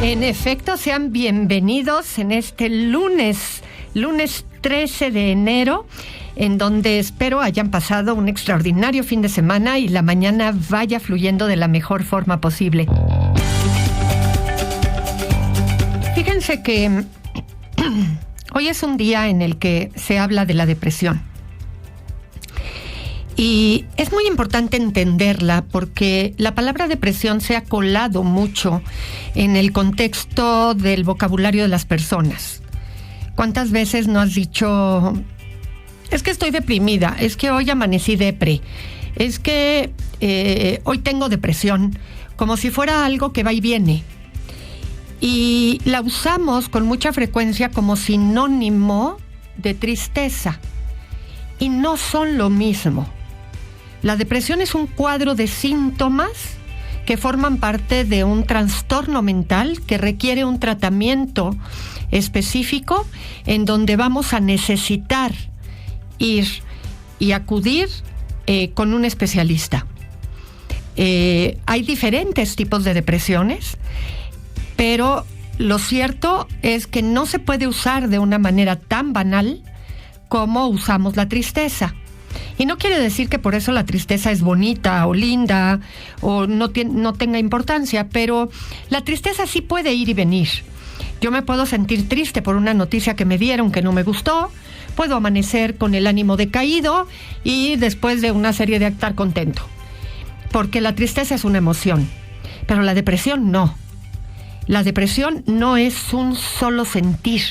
En efecto, sean bienvenidos en este lunes 13 de enero, en donde espero hayan pasado un extraordinario fin de semana y la mañana vaya fluyendo de la mejor forma posible. Fíjense que hoy es un día en el que se habla de la depresión. Y es muy importante entenderla porque la palabra depresión se ha colado mucho en el contexto del vocabulario de las personas. ¿Cuántas veces no has dicho, es que estoy deprimida, es que hoy amanecí depre, es que hoy tengo depresión, como si fuera algo que va y viene? Y la usamos con mucha frecuencia como sinónimo de tristeza. Y no son lo mismo. La depresión es un cuadro de síntomas que forman parte de un trastorno mental que requiere un tratamiento específico en donde vamos a necesitar ir y acudir con un especialista. Hay diferentes tipos de depresiones, pero lo cierto es que no se puede usar de una manera tan banal como usamos la tristeza. Y no quiere decir que por eso la tristeza es bonita o linda o no tenga importancia, pero la tristeza sí puede ir y venir. Yo me puedo sentir triste por una noticia que me dieron que no me gustó, puedo amanecer con el ánimo decaído y después de una serie de estar contento. Porque la tristeza es una emoción, pero la depresión no. La depresión no es un solo sentir.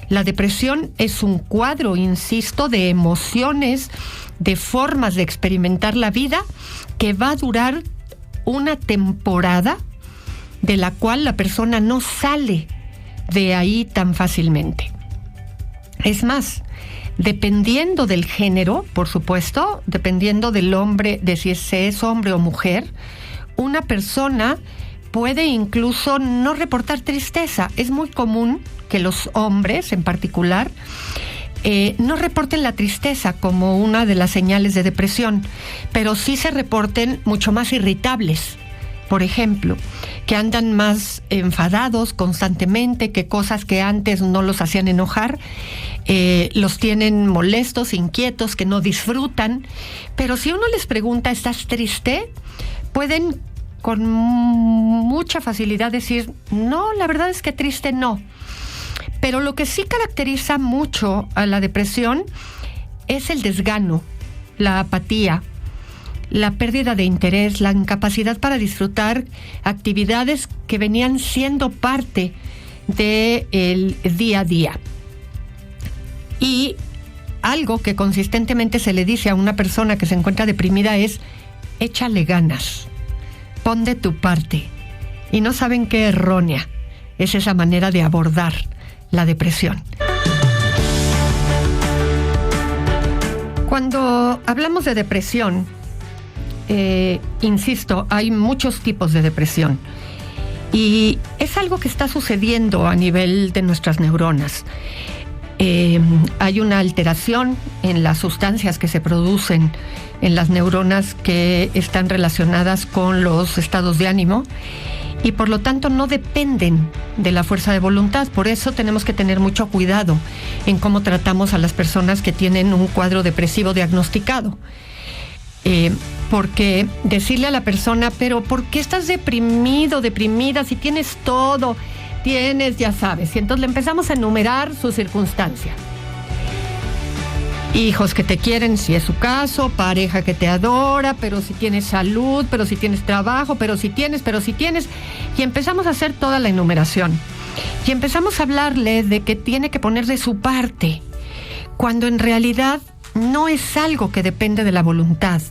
La depresión es un cuadro, insisto, de emociones, de formas de experimentar la vida que va a durar una temporada de la cual la persona no sale de ahí tan fácilmente. Es más, dependiendo del género, por supuesto, dependiendo del hombre, de si es hombre o mujer, una persona puede incluso no reportar tristeza. Es muy común que los hombres, en particular, no reporten la tristeza como una de las señales de depresión, pero sí se reporten mucho más irritables. Por ejemplo, que andan más enfadados constantemente, que cosas que antes no los hacían enojar, los tienen molestos, inquietos, que no disfrutan. Pero si uno les pregunta, ¿estás triste?, pueden con mucha facilidad decir, no, la verdad es que triste no. Pero lo que sí caracteriza mucho a la depresión es el desgano, la apatía, la pérdida de interés, la incapacidad para disfrutar actividades que venían siendo parte del día a día. Y algo que consistentemente se le dice a una persona que se encuentra deprimida es, échale ganas, pon de tu parte. Y no saben qué errónea es esa manera de abordar la depresión. Cuando hablamos de depresión, insisto, hay muchos tipos de depresión y es algo que está sucediendo a nivel de nuestras neuronas. Hay una alteración en las sustancias que se producen en las neuronas que están relacionadas con los estados de ánimo y por lo tanto no dependen de la fuerza de voluntad. Por eso tenemos que tener mucho cuidado en cómo tratamos a las personas que tienen un cuadro depresivo diagnosticado. Porque decirle a la persona, pero ¿por qué estás deprimido, deprimida, si tienes todo? Tienes, ya sabes. Y entonces le empezamos a enumerar su circunstancia. Hijos que te quieren, si es su caso, pareja que te adora, pero si tienes salud, pero si tienes trabajo, pero si tienes, y empezamos a hacer toda la enumeración. Y empezamos a hablarle de que tiene que poner de su parte, cuando en realidad no es algo que depende de la voluntad.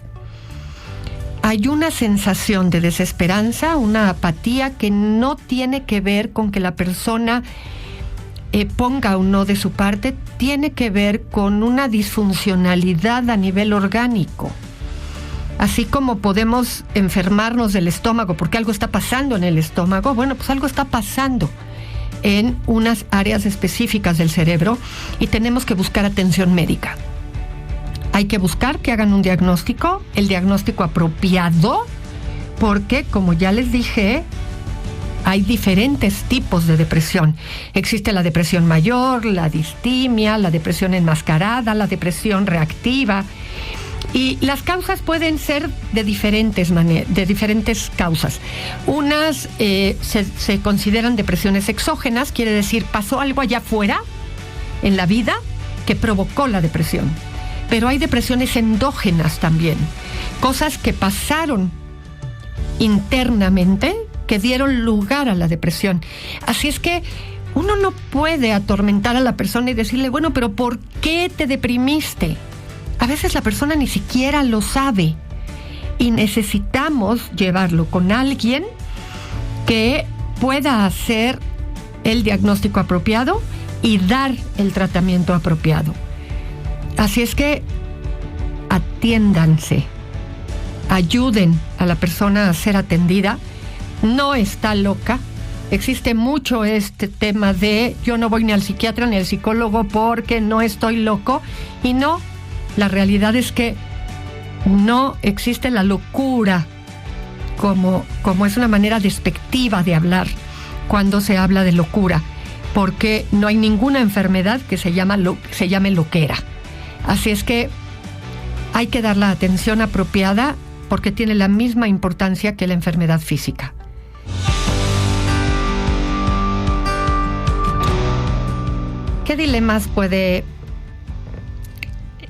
Hay una sensación de desesperanza, una apatía que no tiene que ver con que la persona ponga o no de su parte, tiene que ver con una disfuncionalidad a nivel orgánico. Así como podemos enfermarnos del estómago porque algo está pasando en el estómago, bueno, pues algo está pasando en unas áreas específicas del cerebro y tenemos que buscar atención médica. Hay que buscar que hagan un diagnóstico, el diagnóstico apropiado, porque, como ya les dije, hay diferentes tipos de depresión. Existe la depresión mayor, la distimia, la depresión enmascarada, la depresión reactiva. Y las causas pueden ser de diferentes causas. Unas se consideran depresiones exógenas, quiere decir, pasó algo allá afuera en la vida que provocó la depresión. Pero hay depresiones endógenas también, cosas que pasaron internamente que dieron lugar a la depresión. Así es que uno no puede atormentar a la persona y decirle, bueno, pero ¿por qué te deprimiste? A veces la persona ni siquiera lo sabe y necesitamos llevarlo con alguien que pueda hacer el diagnóstico apropiado y dar el tratamiento apropiado. Así es que atiéndanse, ayuden a la persona a ser atendida. No está loca. Existe mucho este tema de yo no voy ni al psiquiatra ni al psicólogo porque no estoy loco. Y no, la realidad es que no existe la locura como es una manera despectiva de hablar cuando se habla de locura, porque no hay ninguna enfermedad que se llame loquera. Así es que hay que dar la atención apropiada porque tiene la misma importancia que la enfermedad física. ¿Qué dilemas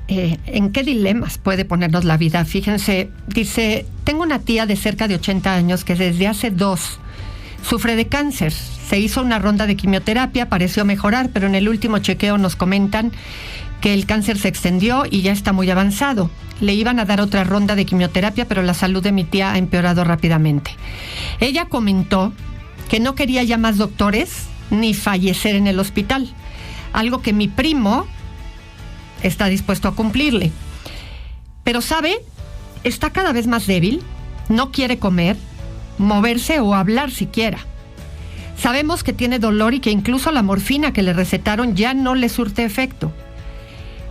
¿En qué dilemas puede ponernos la vida? Fíjense, dice, tengo una tía de cerca de 80 años que desde hace 2 sufre de cáncer. Se hizo una ronda de quimioterapia, pareció mejorar, pero en el último chequeo nos comentan que el cáncer se extendió y ya está muy avanzado. Le iban a dar otra ronda de quimioterapia, pero la salud de mi tía ha empeorado rápidamente. Ella comentó que no quería ya más doctores ni fallecer en el hospital, algo que mi primo está dispuesto a cumplirle. Pero sabe, está cada vez más débil, no quiere comer, moverse o hablar siquiera. Sabemos que tiene dolor y que incluso la morfina que le recetaron ya no le surte efecto.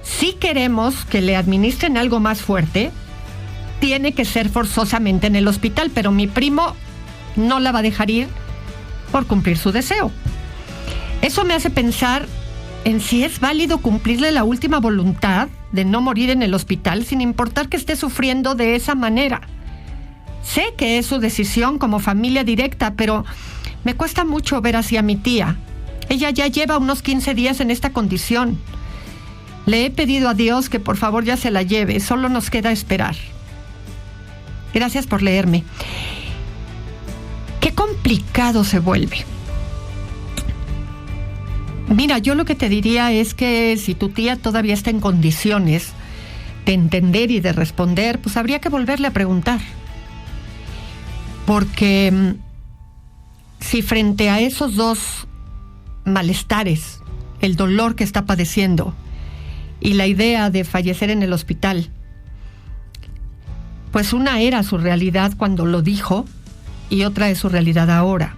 Si queremos que le administren algo más fuerte, tiene que ser forzosamente en el hospital, pero mi primo no la va a dejar ir por cumplir su deseo. Eso me hace pensar en si es válido cumplirle la última voluntad de no morir en el hospital sin importar que esté sufriendo de esa manera. Sé que es su decisión como familia directa, pero me cuesta mucho ver así a mi tía. Ella ya lleva unos 15 días en esta condición. Le he pedido a Dios que por favor ya se la lleve, solo nos queda esperar. Gracias por leerme. Qué complicado se vuelve. Mira, yo lo que te diría es que si tu tía todavía está en condiciones de entender y de responder, pues habría que volverle a preguntar. Porque si frente a esos 2 malestares, el dolor que está padeciendo y la idea de fallecer en el hospital, pues una era su realidad cuando lo dijo y otra es su realidad ahora.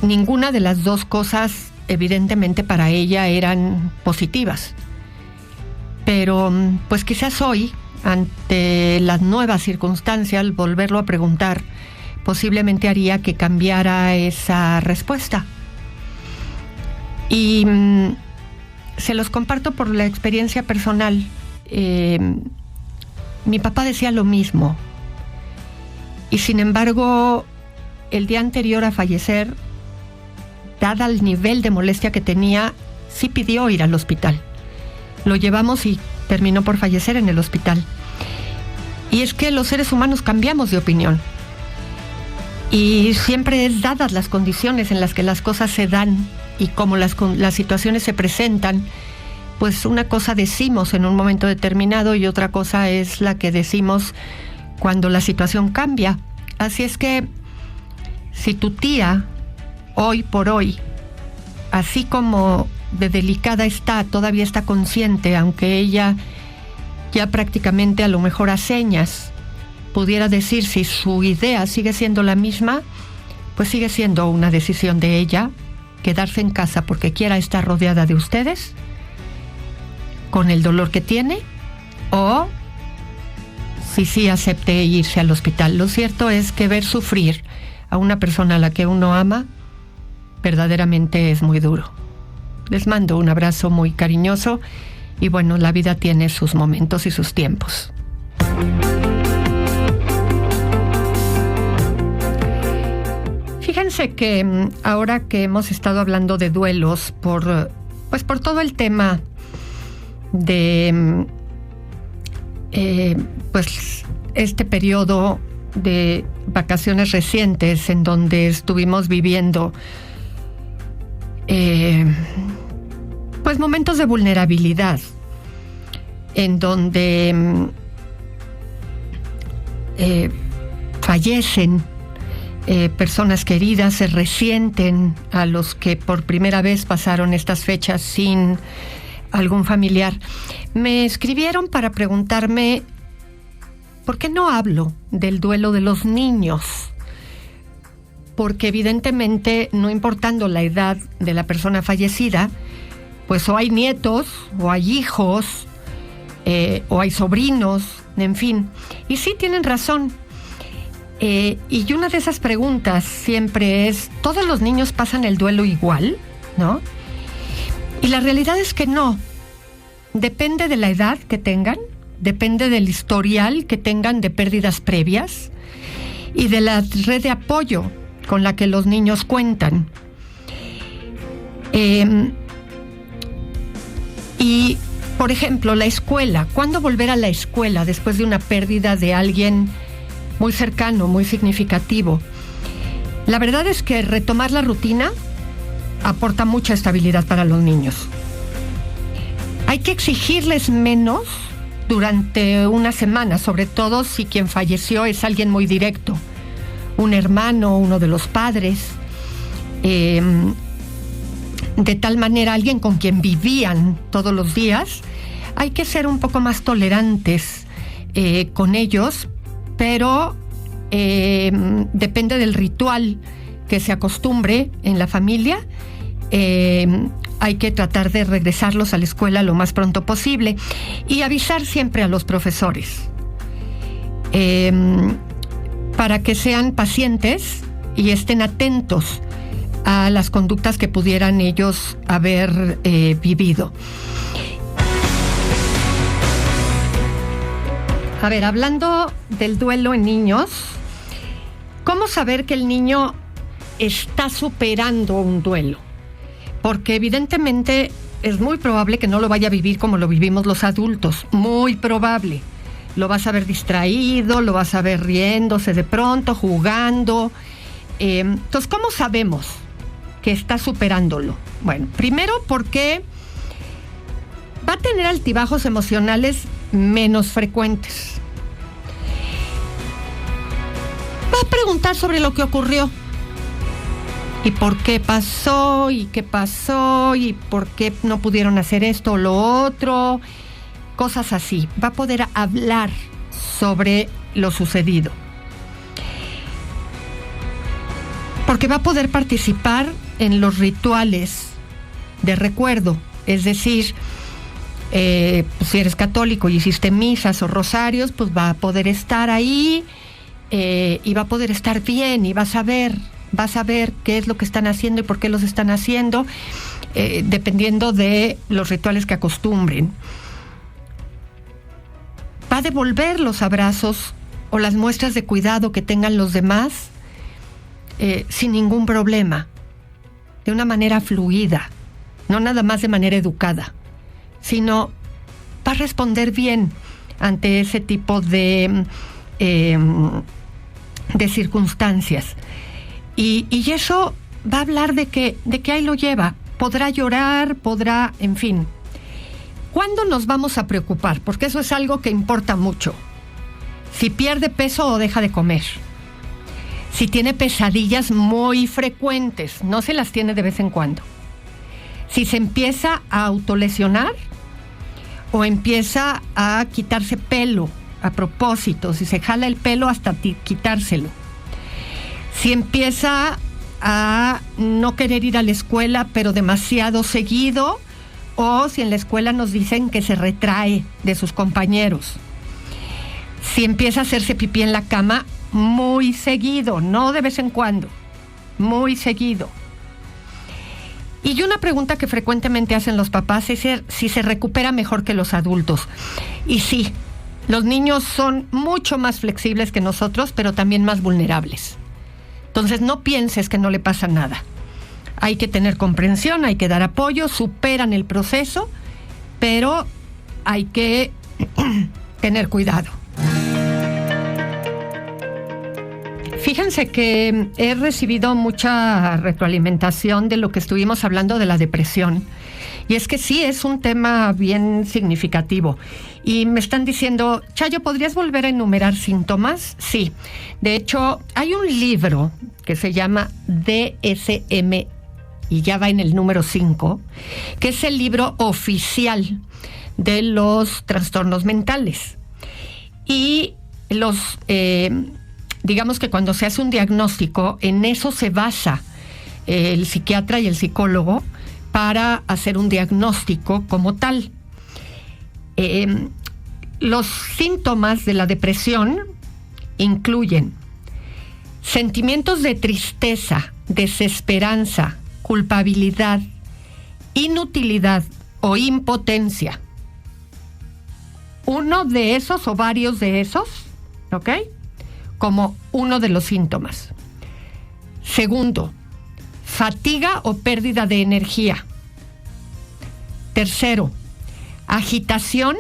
Ninguna de las 2 cosas, evidentemente, para ella eran positivas. Pero, pues quizás hoy, ante las nuevas circunstancias, al volverlo a preguntar, posiblemente haría que cambiara esa respuesta. Y se los comparto por la experiencia personal. Mi papá decía lo mismo. Y sin embargo, el día anterior a fallecer, dada el nivel de molestia que tenía, sí pidió ir al hospital. Lo llevamos y terminó por fallecer en el hospital. Y es que los seres humanos cambiamos de opinión. Y siempre es dadas las condiciones en las que las cosas se dan y como las situaciones se presentan, pues una cosa decimos en un momento determinado y otra cosa es la que decimos cuando la situación cambia. Así es que si tu tía hoy por hoy, así como de delicada está, todavía está consciente, aunque ella ya prácticamente a lo mejor a señas pudiera decir si su idea sigue siendo la misma, pues sigue siendo una decisión de ella quedarse en casa porque quiera estar rodeada de ustedes con el dolor que tiene, o si sí acepte irse al hospital. Lo cierto es que ver sufrir a una persona a la que uno ama verdaderamente es muy duro. Les mando un abrazo muy cariñoso y bueno, la vida tiene sus momentos y sus tiempos. Fíjense que ahora que hemos estado hablando de duelos por todo el tema de este periodo de vacaciones recientes en donde estuvimos viviendo momentos de vulnerabilidad, en donde fallecen personas queridas, se resienten a los que por primera vez pasaron estas fechas sin algún familiar. Me escribieron para preguntarme ¿por qué no hablo del duelo de los niños? Porque evidentemente, no importando la edad de la persona fallecida, pues o hay nietos, o hay hijos, o hay sobrinos, en fin. Y sí tienen razón. Y una de esas preguntas siempre es, ¿todos los niños pasan el duelo igual? ¿No? Y la realidad es que no. Depende de la edad que tengan, depende del historial que tengan de pérdidas previas y de la red de apoyo con la que los niños cuentan. Y, por ejemplo, la escuela. ¿Cuándo volver a la escuela después de una pérdida de alguien muy cercano, muy significativo? La verdad es que retomar la rutina aporta mucha estabilidad para los niños. Hay que exigirles menos durante una semana, sobre todo si quien falleció es alguien muy directo, un hermano, uno de los padres, de tal manera alguien con quien vivían todos los días. Hay que ser un poco más tolerantes con ellos, pero depende del ritual que se acostumbre en la familia. Hay que tratar de regresarlos a la escuela lo más pronto posible y avisar siempre a los profesores para que sean pacientes y estén atentos a las conductas que pudieran ellos haber vivido. A ver, hablando del duelo en niños, ¿cómo saber que el niño está superando un duelo? Porque evidentemente es muy probable que no lo vaya a vivir como lo vivimos los adultos, muy probable. Lo vas a ver distraído, lo vas a ver riéndose de pronto, jugando. Entonces, ¿cómo sabemos que está superándolo? Bueno, primero porque va a tener altibajos emocionales menos frecuentes. Va a preguntar sobre lo que ocurrió. ¿Y por qué pasó? ¿Y qué pasó? ¿Y por qué no pudieron hacer esto o lo otro? Cosas así. Va a poder hablar sobre lo sucedido. Porque va a poder participar en los rituales de recuerdo. Es decir, si eres católico y hiciste misas o rosarios, pues va a poder estar ahí y va a poder estar bien y vas a ver qué es lo que están haciendo y por qué los están haciendo, dependiendo de los rituales que acostumbren. Va a devolver los abrazos o las muestras de cuidado que tengan los demás sin ningún problema, de una manera fluida, no nada más de manera educada, sino va a responder bien ante ese tipo de circunstancias. Y eso va a hablar de que ahí lo lleva. Podrá llorar, en fin. ¿Cuándo nos vamos a preocupar? Porque eso es algo que importa mucho. Si pierde peso o deja de comer. Si tiene pesadillas muy frecuentes, no se las tiene de vez en cuando. Si se empieza a autolesionar o empieza a quitarse pelo a propósito, si se jala el pelo hasta quitárselo. Si empieza a no querer ir a la escuela, pero demasiado seguido, o si en la escuela nos dicen que se retrae de sus compañeros. si empieza a hacerse pipí en la cama muy seguido, no de vez en cuando, muy seguido. Y una pregunta que frecuentemente hacen los papás es si se recupera mejor que los adultos. Y sí, los niños son mucho más flexibles que nosotros, pero también más vulnerables. Entonces no pienses que no le pasa nada. Hay que tener comprensión, hay que dar apoyo, superan el proceso, pero hay que tener cuidado. Fíjense que he recibido mucha retroalimentación de lo que estuvimos hablando de la depresión. Y es que sí, es un tema bien significativo. Y me están diciendo, Chayo, ¿podrías volver a enumerar síntomas? Sí. De hecho, hay un libro que se llama DSM, y ya va en el número 5, que es el libro oficial de los trastornos mentales. Y digamos que cuando se hace un diagnóstico, en eso se basa el psiquiatra y el psicólogo para hacer un diagnóstico como tal. Los síntomas de la depresión incluyen sentimientos de tristeza, desesperanza, culpabilidad, inutilidad o impotencia. Uno de esos o varios de esos, ¿ok?, como uno de los síntomas. Segundo, fatiga o pérdida de energía. Tercero, agitación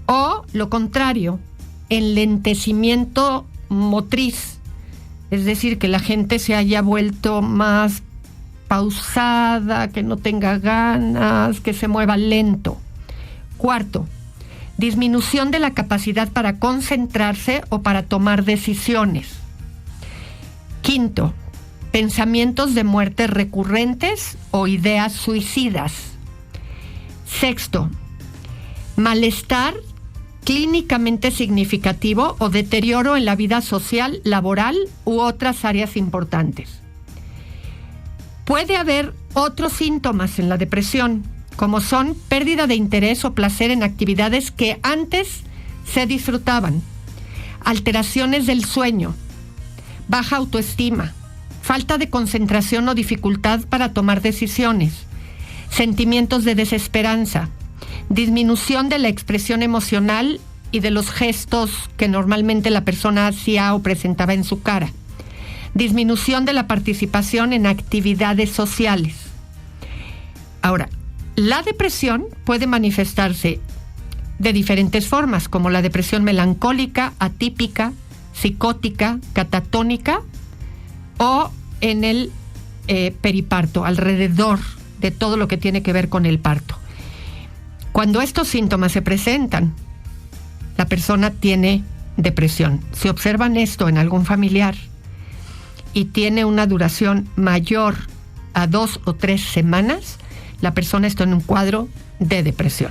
o, lo contrario, enlentecimiento motriz. Es decir, que la gente se haya vuelto más pausada, que no tenga ganas, que se mueva lento. Cuarto, disminución de la capacidad para concentrarse o para tomar decisiones. Quinto, pensamientos de muerte recurrentes o ideas suicidas. Sexto, malestar clínicamente significativo o deterioro en la vida social, laboral u otras áreas importantes. Puede haber otros síntomas en la depresión, como son pérdida de interés o placer en actividades que antes se disfrutaban, alteraciones del sueño, baja autoestima, falta de concentración o dificultad para tomar decisiones, sentimientos de desesperanza, disminución de la expresión emocional y de los gestos que normalmente la persona hacía o presentaba en su cara, disminución de la participación en actividades sociales. Ahora, la depresión puede manifestarse de diferentes formas, como la depresión melancólica, atípica, psicótica, catatónica o en el periparto, alrededor de todo lo que tiene que ver con el parto. Cuando estos síntomas se presentan, la persona tiene depresión. Si observan esto en algún familiar y tiene una duración mayor a 2 o 3 semanas, la persona está en un cuadro de depresión.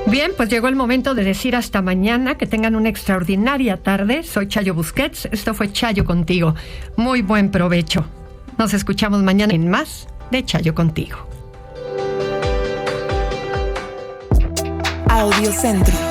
Bien, pues llegó el momento de decir hasta mañana. Que tengan una extraordinaria tarde. Soy Chayo Busquets. Esto fue Chayo Contigo. Muy buen provecho. Nos escuchamos mañana en más de Chayo Contigo. Audiocentro.